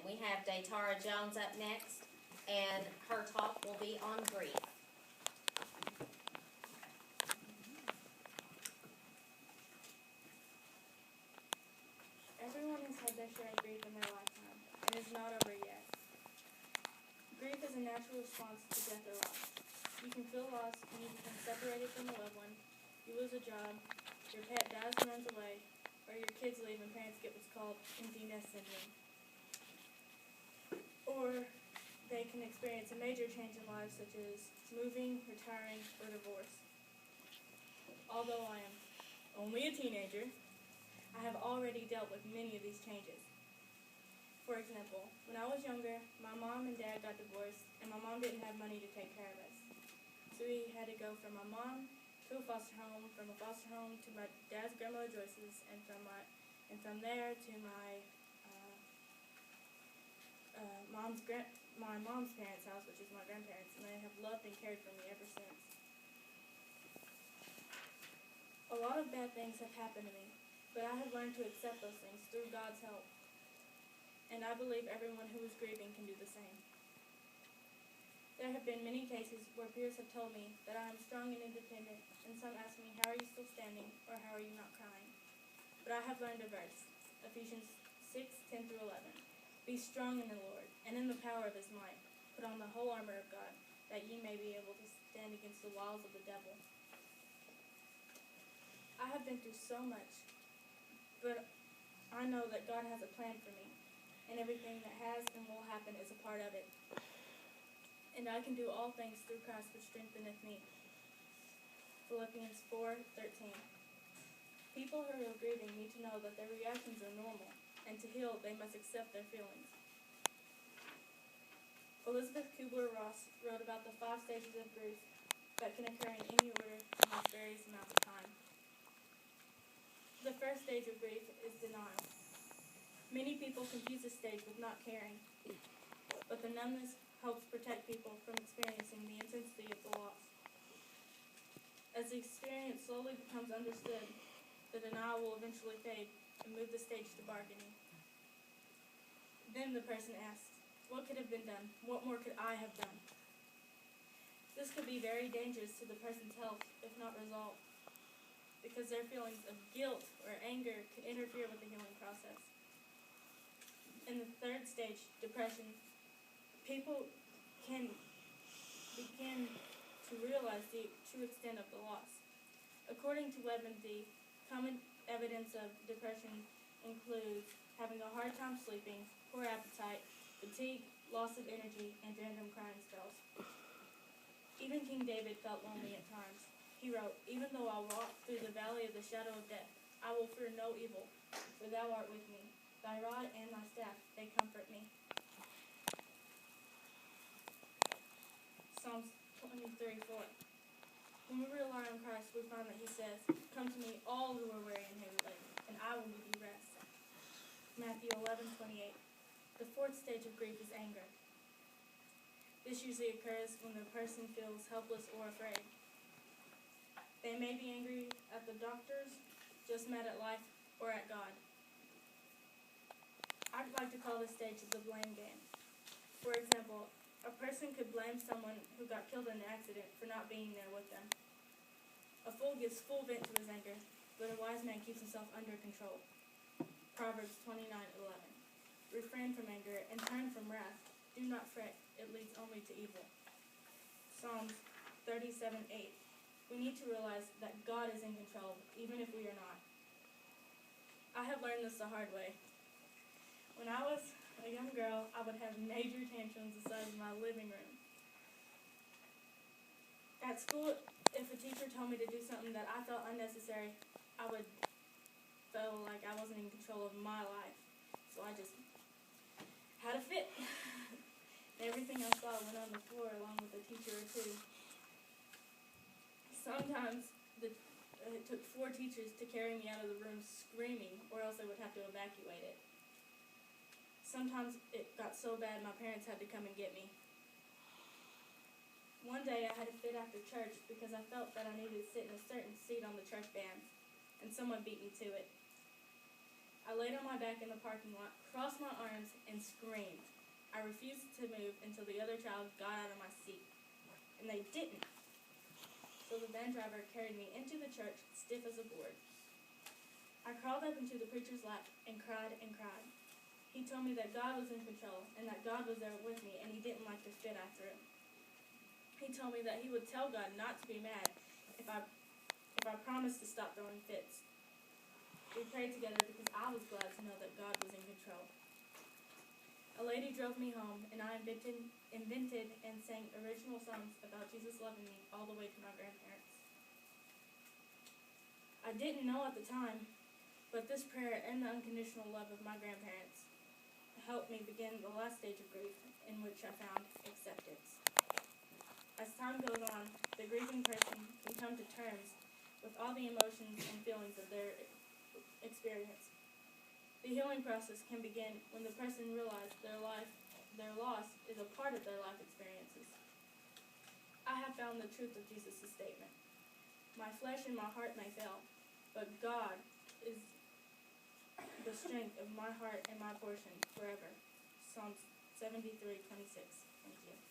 We have Daytarra Jones up next, and her talk will be on grief. Everyone has had their share of grief in their lifetime, and is not over yet. Grief is a natural response to death or loss. You can feel loss when you become separated from a loved one, you lose a job, your pet dies and runs away, or your kids leave and parents get what's called empty nest syndrome. Or they can experience a major change in lives such as moving, retiring, or divorce. Although I am only a teenager, I have already dealt with many of these changes. For example, when I was younger, my mom and dad got divorced, and my mom didn't have money to take care of us. So we had to go from my mom to a foster home, from a foster home to my dad's grandmother Joyce's, and from there to my mom's parents' house, which is my grandparents, and they have loved and cared for me ever since. A lot of bad things have happened to me, but I have learned to accept those things through God's help. And I believe everyone who is grieving can do the same. There have been many cases where peers have told me that I am strong and independent, and some ask me, how are you still standing, or how are you not crying? But I have learned a verse, Ephesians 6:10-11. Be strong in the Lord, and in the power of his might. Put on the whole armor of God, that ye may be able to stand against the wiles of the devil. I have been through so much, but I know that God has a plan for me, and everything that has and will happen is a part of it. And I can do all things through Christ which strengtheneth me. Philippians 4:13. People who are grieving need to know that their reactions are normal, and to heal they must accept their feelings. Elizabeth Kubler-Ross wrote about the 5 stages of grief that can occur in any order and with various amounts of time. The first stage of grief is denial. Many people confuse this stage with not caring, but the numbness helps protect people from experiencing the intensity of the loss. As the experience slowly becomes understood, the denial will eventually fade and move the stage to bargaining. Then the person asks, what could have been done? What more could I have done? This could be very dangerous to the person's health if not resolved, because their feelings of guilt or anger could interfere with the healing process. In the third stage, depression, people can begin to realize the true extent of the loss. According to WebMD, common evidence of depression includes having a hard time sleeping, poor appetite, fatigue, loss of energy, and random crying spells. Even King David felt lonely at times. He wrote, even though I walk through the valley of the shadow of death, I will fear no evil, for thou art with me. Thy rod and thy staff, they comfort me. Psalms 23:4. When we rely on Christ, we find that he says, come to me, all who are weary and heavy laden, and I will give you rest. Matthew 11:28. The fourth stage of grief is anger. This usually occurs when the person feels helpless or afraid. They may be angry at the doctors, just mad at life, or at God. I'd like to call this stage the blame game. For example, a person could blame someone who got killed in an accident for not being there with them. A fool gives full vent to his anger, but a wise man keeps himself under control. Proverbs 29:11. Refrain from anger and turn from wrath. Do not fret, it leads only to evil. Psalms 37:8. We need to realize that God is in control, even if we are not. I have learned this the hard way. When I was a young girl, I would have major tantrums the size of my living room. At school, if a teacher told me to do something that I felt unnecessary, I would feel like I wasn't in control of my life. So I just had a fit. Everything I saw went on the floor along with a teacher or two. Sometimes it took 4 teachers to carry me out of the room screaming, or else they would have to evacuate it. Sometimes it got so bad my parents had to come and get me. One day I had a fit after church because I felt that I needed to sit in a certain seat on the church band, and someone beat me to it. I laid on my back in the parking lot, crossed my arms, and screamed. I refused to move until the other child got out of my seat. And they didn't. So the van driver carried me into the church, stiff as a board. I crawled up into the preacher's lap and cried and cried. He told me that God was in control and that God was there with me and he didn't like the fit I threw. He told me that he would tell God not to be mad if I promised to stop throwing fits. We prayed together because I was glad to know that God was in control. A lady drove me home, and I invented and sang original songs about Jesus loving me all the way to my grandparents. I didn't know at the time, but this prayer and the unconditional love of my grandparents helped me begin the last stage of grief, in which I found acceptance. As time goes on, the grieving person can come to terms with all the emotions and feelings of their experience. The healing process can begin when the person realizes their loss is a part of their life experiences. I have found the truth of Jesus' statement. My flesh and my heart may fail, but God is the strength of my heart and my portion forever. Psalms 73:26. Thank you.